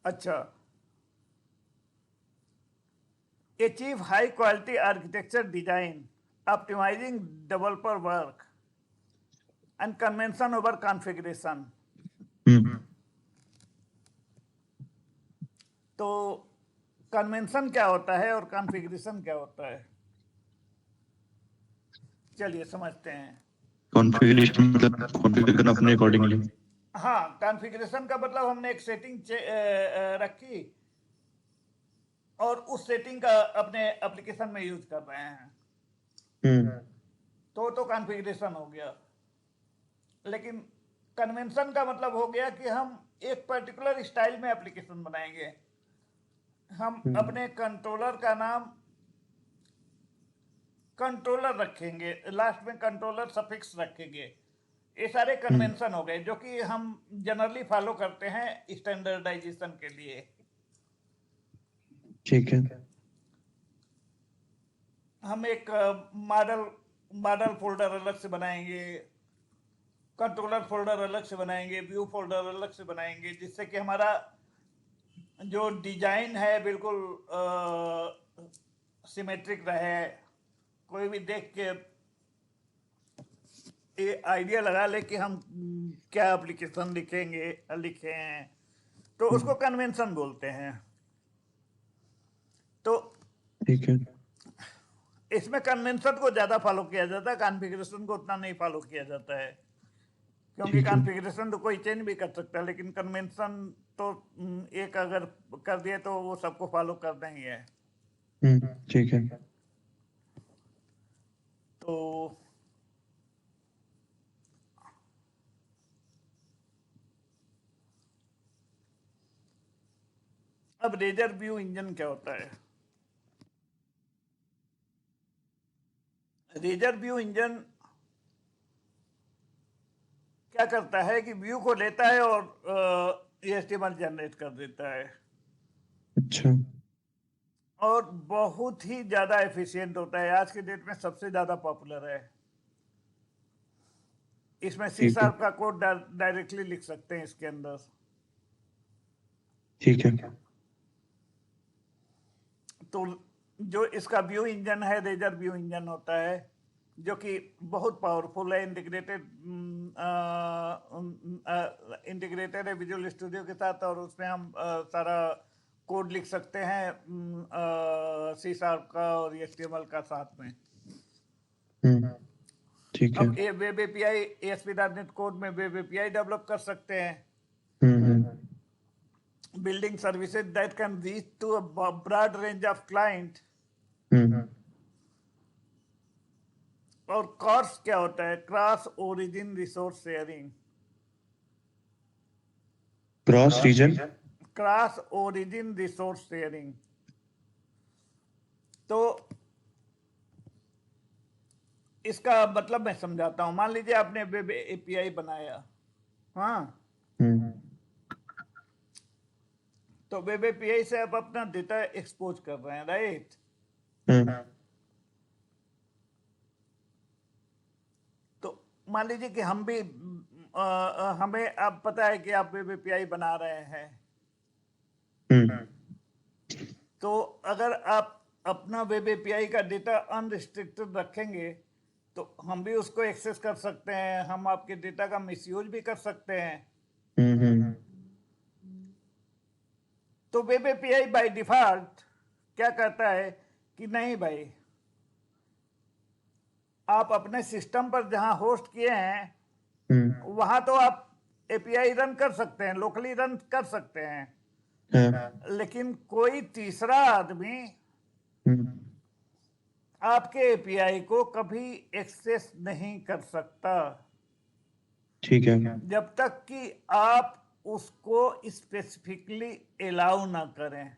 अच्छा, achieve high quality architecture design, optimizing developer work and convention over configuration। हम्म, तो कन्वेंशन क्या होता है और कॉन्फ़िगरेशन क्या होता है, चलिए समझते हैं। कॉन्फ़िगरेशन मतलब कॉन्फ़िगर करना अपने अकॉर्डिंगली। हाँ, कॉन्फ़िगरेशन का मतलब हमने एक सेटिंग रखी और उस सेटिंग का अपने एप्लीकेशन में यूज कर रहे हैं, हम्म, तो कॉन्फ़िगरेशन हो गया। लेकिन कन्वेंशन का मतलब हो गया कि हम एक पर्टिकुलर स्टाइल में एप्लीकेशन बनाएंगे। हम अपने कंट्रोलर का नाम कंट्रोलर रखेंगे, लास्ट में कंट्रोलर सफिक्स रखेंगे। ये सारे कन्वेंशन हो गए जो कि हम जनरली फॉलो करते हैं स्टैंडर्डाइजेशन के लिए। ठीक है। हम एक मॉडल मॉडल फोल्डर अलग से बनाएंगे, कंट्रोलर फोल्डर अलग से बनाएंगे, व्यू फोल्डर अलग से बनाएंगे, जिससे कि हमारा जो डिजाइन है बिल्कुल सिमेट्रिक रहे। कोई भी देख के ये आइडिया लगा ले कि हम क्या एप्लीकेशन लिखे हैं, तो उसको कन्वेंशन बोलते हैं। तो ठीक है। इसमें कन्वेंशन को ज़्यादा फॉलो किया जाता है, कॉन्फ़िगरेशन को उतना नहीं फॉलो किया जाता है, क्योंकि ठीक है। कॉन्फ़िगरेशन तो कोई चेंज भी कर सकता है, लेकिन कन्वेंशन तो एक अगर कर दिए तो वो सबको फॉलो करना ही है। ठीक है। तो अब रेजर व्यू इंजन क्या होता है? रेजर व्यू इंजन क्या करता है कि व्यू को लेता है और HTML जनरेट कर देता है, अच्छा। और बहुत ही ज़्यादा एफिशिएंट होता है। आज के डेट में सबसे ज़्यादा पॉपुलर है। इसमें सी ठीक है। शार्प का कोड डायरेक्टली लिख सकते हैं इसके अंदर। ठीक है। तो जो इसका व्यू इंजन है, रेजर व्यू इंजन होता है, जो कि बहुत पावरफुल है, इंटीग्रेटेड है विजुअल स्टूडियो के साथ, और उसमें हम सारा कोड लिख सकते हैं C# का और HTML का साथ में। ठीक है। अब ये वेब एपीआई ASP.NET कोड में वेब एपीआई डेवलप कर सकते हैं, building services that can reach to a broad range of client। और CORS क्या होता है? Cross origin resource sharing. Cross region, cross origin resource sharing. तो इसका मतलब मैं समझाता हूं। मान लीजिए आपने वेब एपीआई बनाया, हाँ, तो वेब एपीआई से आप अपना डेटा एक्सपोज कर रहे हैं, राइट? तो मान लीजिए कि हम भी हमें अब पता है कि आप वेब एपीआई बना रहे हैं, तो अगर आप अपना वेब एपीआई का डेटा अनरिस्ट्रिक्टेड रखेंगे तो हम भी उसको एक्सेस कर सकते हैं, हम आपके डेटा का मिसयूज भी कर सकते हैं। तो वेब एपीआई बाय डिफॉल्ट क्या कहता है कि नहीं भाई, आप अपने सिस्टम पर जहां होस्ट किए हैं वहां तो आप एपीआई रन कर सकते हैं, लोकली रन कर सकते हैं, लेकिन कोई तीसरा आदमी आपके एपीआई को कभी एक्सेस नहीं कर सकता, ठीक है। जब तक कि आप उसको स्पेसिफिकली अलाउ ना करें।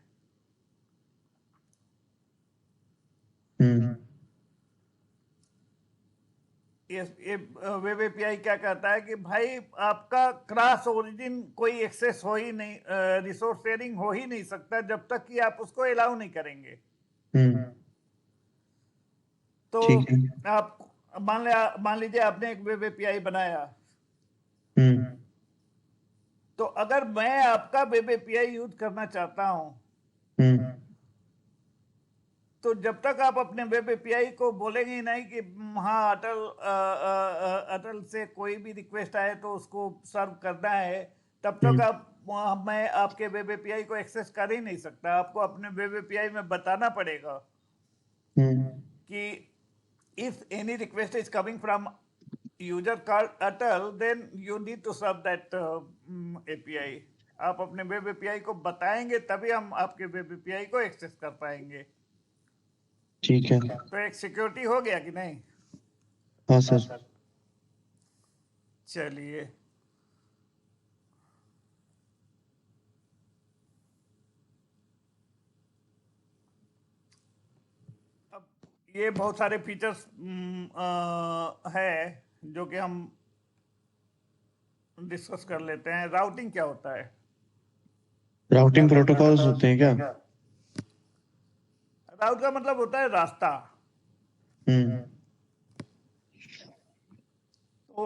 ये वेब एपीआई क्या कहता है कि भाई आपका क्रॉस ओरिजिन कोई एक्सेस हो ही नहीं, रिसोर्स शेयरिंग हो ही नहीं सकता जब तक कि आप उसको अलाउ नहीं करेंगे। तो आप मान लीजिए आपने एक वेब एपीआई बनाया, तो अगर मैं आपका वेब एपीआई यूज करना चाहता हूं, तो जब तक आप अपने वेब एपीआई को बोलेंगे ही नहीं कि हाँ अटल से कोई भी रिक्वेस्ट आए तो उसको सर्व करना है, तब तक मैं आपके वेब एपीआई को एक्सेस कर ही नहीं सकता। आपको अपने वेब एपीआई में बताना पड़ेगा कि if any request is coming from user called Atal, then you need to serve that API। आप अपने वेब एपीआई को बताएंगे तभी हम आपके वेब एपीआई को एक्सेस कर पाएंगे। ठीक है। तो एक सिक्योरिटी हो गया कि नहीं? हाँ सर। चलिए, अब ये बहुत सारे फीचर्स है जो कि हम डिस्कस कर लेते हैं। राउटिंग क्या होता है? राउटिंग प्रोटोकॉल्स होते हैं क्या? राउट का मतलब होता है रास्ता। तो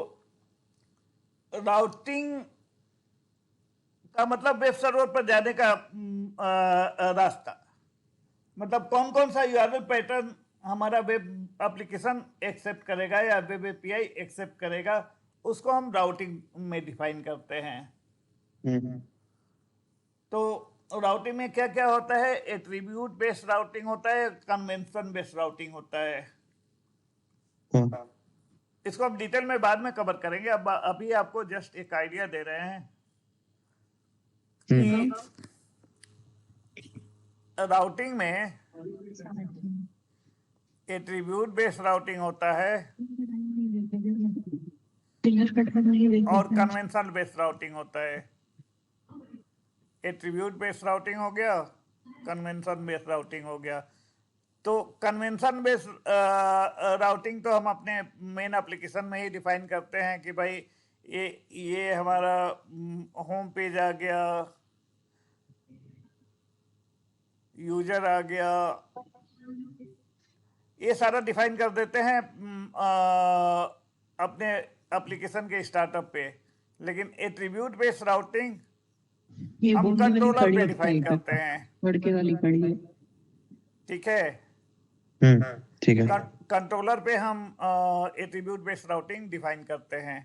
राउटिंग का मतलब वेब सर्वर पर जाने का रास्ता। मतलब कौन कौन सा यूआरएल पैटर्न हमारा वेब एप्लीकेशन एक्सेप्ट करेगा या वेब एपीआई एक्सेप्ट करेगा, उसको हम राउटिंग में डिफाइन करते हैं। तो राउटिंग में क्या क्या होता है? एट्रीब्यूट बेस्ड राउटिंग होता है, कन्वेंशन बेस्ड राउटिंग होता है। इसको हम डिटेल में बाद में कवर करेंगे, अब अभी आपको जस्ट एक आइडिया दे रहे हैं कि राउटिंग में एट्रीब्यूट बेस्ड राउटिंग होता है और कन्वेंशन बेस्ड राउटिंग होता है। एट्रीब्यूट बेस्ड राउटिंग हो गया, कन्वेंशन बेस्ड राउटिंग हो गया। तो कन्वेंशन बेस्ड राउटिंग तो हम अपने मेन एप्लीकेशन में ही डिफाइन करते हैं कि भाई ये हमारा होम पेज आ गया, यूजर आ गया, ये सारा डिफाइन कर देते हैं अपने एप्लीकेशन के स्टार्टअप पे। लेकिन एट्रीब्यूट बेस्ड राउटिंग हम कंट्रोलर पे डिफाइन करते हैं। लड़के वाली खड़ी है। ठीक है, ठीक है। कंट्रोलर पे हम एट्रीब्यूट बेस्ड राउटिंग डिफाइन करते हैं।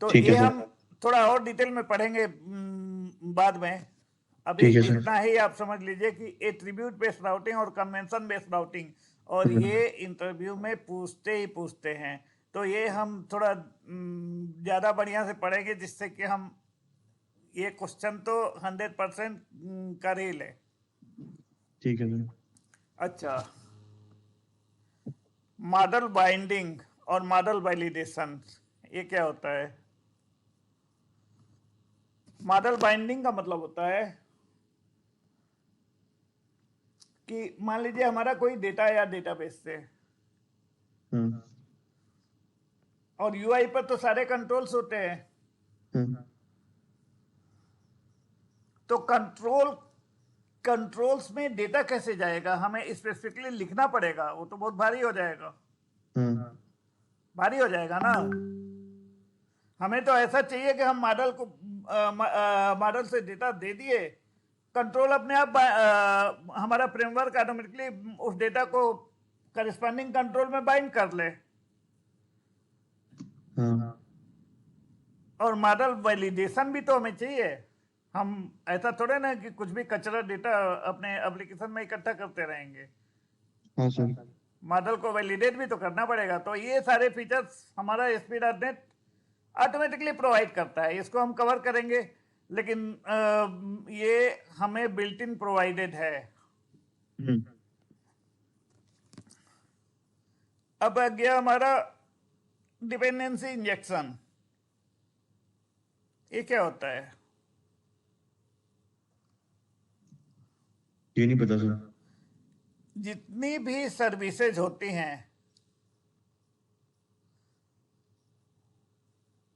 तो ठीक है ये सर। हम थोड़ा और डिटेल में पढ़ेंगे बाद में। अभी ठीक है सर। इतना ही आप समझ लीजिए कि एट्रीब्यूट बेस्ड राउटिंग और कन्वेंशन बेस्ड राउटिंग, और ये इंटरव्यू में पूछते ही पूछते हैं। तो ये हम थोड़ा ज़्यादा बढ़िया से पढ़ेंगे, जिससे कि हम ये क्वेश्चन तो 100% कर ही ले। ठीक है सर। अच्छा, मॉडल बाइंडिंग और मॉडल वैलिडेशन, ये क्या होता है? मॉडल बाइंडिंग का मतलब होता है कि मान लीजिए हमारा कोई डेटा या डेटाबेस से, हाँ और यूआई पर तो सारे कंट्रोल्स होते हैं। हाँ तो कंट्रोल्स में डेटा कैसे जाएगा, हमें स्पेसिफिकली लिखना पड़ेगा। वो तो बहुत भारी हो जाएगा, हाँ भारी हो जाएगा ना। हमें तो ऐसा चाहिए कि हम मॉडल को मॉडल से डेटा दे दिए, कंट्रोल अपने आप हमारा फ्रेमवर्क ऑटोमेटिकली उस डेटा को करस्पॉन्डिंग कंट्रोल में बाइंड कर ले। हाँ और मॉडल वैलिडेशन भी तो हमें चाहिए। हम ऐसा थोड़े ना कि कुछ भी कचरा डेटा अपने एप्लीकेशन में इकट्ठा करते रहेंगे। हाँ सर। मॉडल को वैलिडेट भी तो करना पड़ेगा। तो ये सारे फीचर्स हमारा ASP.NET ऑटोमेटिकली प्रोवाइड करता है, इसको हम कवर करेंगे। लेकिन ये हमें बिल्ट इन प्रोवाइडेड है। अब आ गया हमारा डिपेंडेंसी इंजेक्शन। ये क्या होता है? ये नहीं पता सर। जितनी भी सर्विसेज होती हैं,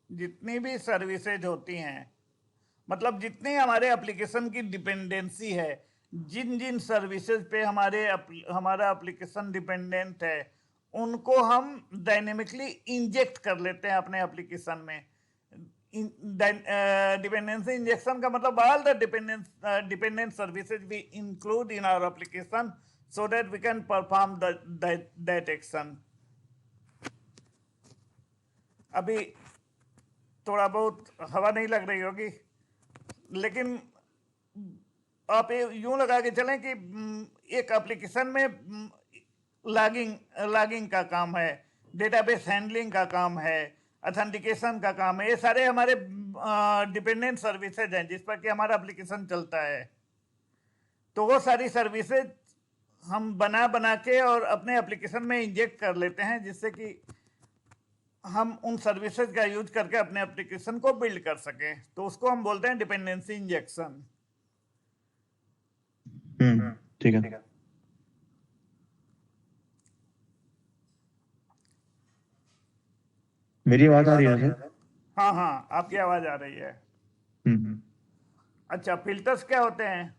जितनी भी सर्विसेज होती हैं, मतलब जितनी हमारे एप्लीकेशन की डिपेंडेंसी है, जिन जिन सर्विसेज पे हमारा एप्लीकेशन डिपेंडेंट है, उनको हम डायनेमिकली इंजेक्ट कर लेते हैं अपने एप्लीकेशन में। डिपेंडेंसी इंजेक्शन का मतलब all the dependent services we include in our application so that we can perform that action. अभी थोड़ा बहुत हवा नहीं लग रही होगी, लेकिन आप यूं लगा के चलें कि एक एप्लीकेशन में लॉगिंग का काम है, डेटाबेस हैंडलिंग का काम है, ऑथेंटिकेशन का काम है। ये सारे हमारे डिपेंडेंट सर्विसेज हैं जिस पर कि हमारा एप्लीकेशन चलता है। तो वो सारी सर्विसेज हम बना बना के और अपने एप्लीकेशन में इंजेक्ट कर लेते हैं, जिससे कि हम उन सर्विसेज का यूज करके अपने एप्लीकेशन को बिल्ड कर सकें। तो उसको हम बोलते हैं डिपेंडेंसी इंजेक्शन। ठीक है। मेरी आवाज आ रही है ना सर? हाँ हाँ, आपकी आवाज आ रही है। हम्म अच्छा, फिल्टर्स क्या होते हैं?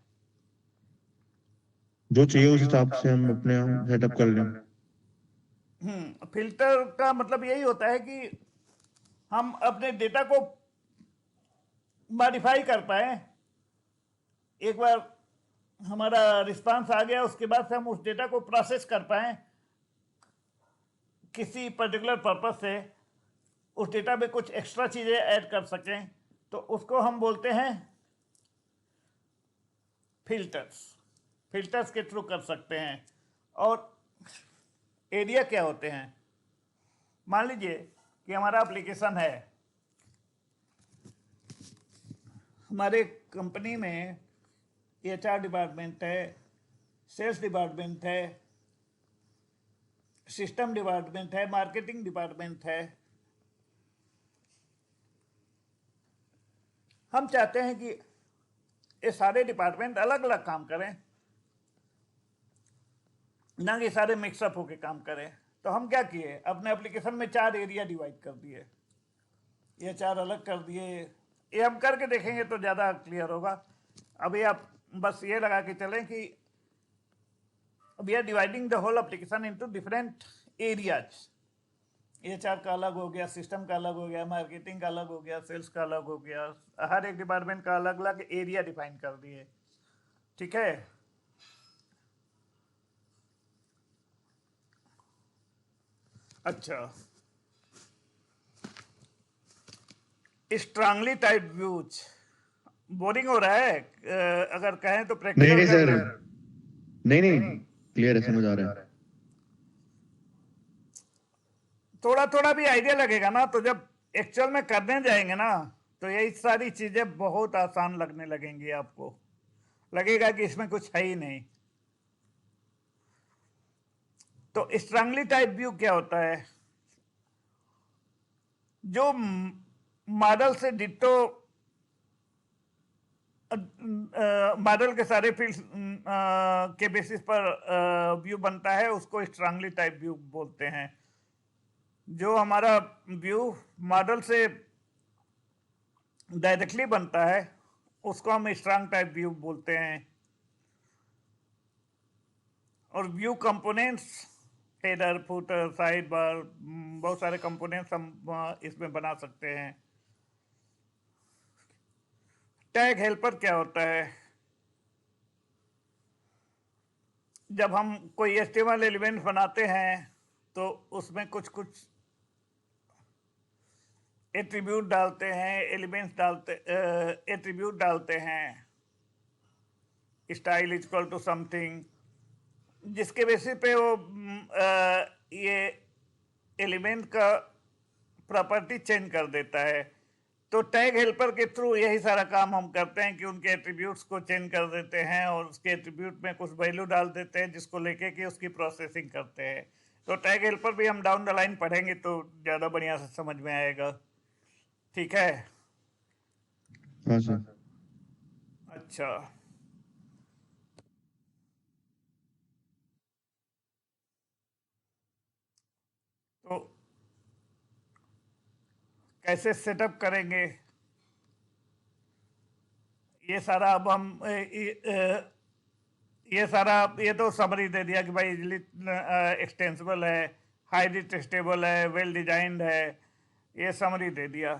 जो चाहिए उस हिसाब से हम अपने हम सेटअप कर लें। फिल्टर का मतलब यही होता है कि हम अपने डेटा को मॉडिफाई कर पाए। एक बार हमारा रिस्पांस आ गया, उसके बाद से हम उस डेटा को प्रोसेस कर पाए किसी पर्टिकुलर पर्पस से, उस डेटा में कुछ एक्स्ट्रा चीजें ऐड कर सकें, तो उसको हम बोलते हैं फिल्टर्स। फिल्टर्स के थ्रू कर सकते हैं। और एरिया क्या होते हैं? मान लीजिए कि हमारा एप्लीकेशन है, हमारे कंपनी में HR डिपार्टमेंट है, सेल्स डिपार्टमेंट है, सिस्टम डिपार्टमेंट है, मार्केटिंग डिपार्टमेंट है। हम चाहते हैं कि ये सारे डिपार्टमेंट अलग अलग काम करें, ना कि सारे मिक्सअप होके काम करें। तो हम क्या किए, अपने एप्लीकेशन में 4 एरिया डिवाइड कर दिए, ये 4 अलग कर दिए। ये हम करके देखेंगे तो ज़्यादा क्लियर होगा। अभी आप बस ये लगा के चलें कि we are dividing the whole application into different areas. HR का अलग हो गया, सिस्टम का अलग हो गया, मार्केटिंग का अलग हो गया, सेल्स का अलग हो गया। हर एक डिपार्टमेंट का अलग अलग एरिया डिफाइन कर दिए। ठीक है। अच्छा, स्ट्रांगली टाइप व्यूज बोरिंग हो रहा है, अगर कहें तो नहीं प्रैक्टिकल नहीं कर सर, ले। नहीं नहीं, क्लियर है, समझ आ रहा है। थोड़ा थोड़ा भी आइडिया लगेगा ना, तो जब एक्चुअल में करने जाएंगे ना, तो यही सारी चीजें बहुत आसान लगने लगेंगी आपको, लगेगा कि इसमें कुछ है ही नहीं। तो स्ट्रांगली टाइप व्यू क्या होता है? जो मॉडल से डिट्टो, मॉडल के सारे फील्ड के बेसिस पर व्यू बनता है, उसको स्ट्रांगली टाइप व्यू बोलते हैं। जो हमारा व्यू मॉडल से डायरेक्टली बनता है, उसको हम स्ट्रांग टाइप व्यू बोलते हैं। और view components, header, footer, side bar, बहुत सारे कंपोनेंट्स हम इसमें बना सकते हैं। टैग हेल्पर क्या होता है? जब हम कोई HTML एलिमेंट बनाते हैं तो उसमें कुछ कुछ एट्रीब्यूट डालते हैं, एलिमेंट्स डालते, एट्रीब्यूट डालते हैं, style is equal to something, जिसके बेसिस पे वो ये एलिमेंट का प्रॉपर्टी चेंज कर देता है। तो टैग हेल्पर के थ्रू यही सारा काम हम करते हैं कि उनके एट्रीब्यूट्स को चेंज कर देते हैं और उसके एट्रीब्यूट में कुछ वैल्यू डाल देते हैं, जिसको लेके कि उसकी प्रोसेसिंग करते हैं। तो टैग हेल्पर भी हम डाउन द लाइन पढ़ेंगे तो ज़्यादा बढ़िया से समझ में आएगा। ठीक है। हाँ सर। अच्छा, तो कैसे सेटअप करेंगे ये सारा? अब हम ये सारा, ये तो समरी दे दिया कि भाई इजिली एक्सटेंसिबल है, हाईली टेस्टेबल है, वेल डिजाइंड है, ये समरी दे दिया।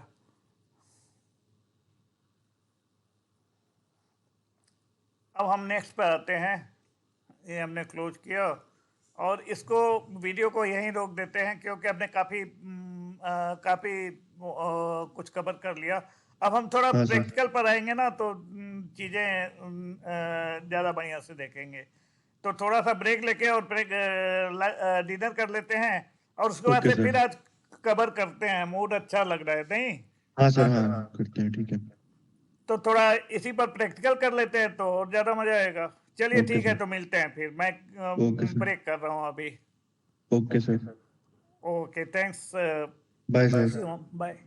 अब हम नेक्स्ट पर आते हैं। ये हमने क्लोज किया और इसको, वीडियो को यहीं रोक देते हैं, क्योंकि हमने काफ़ी कुछ कवर कर लिया। अब हम थोड़ा हाँ सर। प्रैक्टिकल पर आएंगे ना, तो चीज़ें ज़्यादा बढ़िया से देखेंगे। तो थोड़ा सा ब्रेक लेके और ब्रेक डिनर कर लेते हैं, और उसके बाद ओके से सर। फिर आज कवर करते हैं। मूड अच्छा लग रहा है नहीं? हाँ सर, हाँ करते हैं, ठीक है। तो थोड़ा इसी पर प्रैक्टिकल कर लेते हैं तो और ज़्यादा मज़ा आएगा। चलिए ओके ठीक है, सर। तो मिलते हैं फिर। मैं ओके सर। ब्रेक कर रहा हूँ अभी। Okay sir. Okay, thanks. Bye sir. Bye.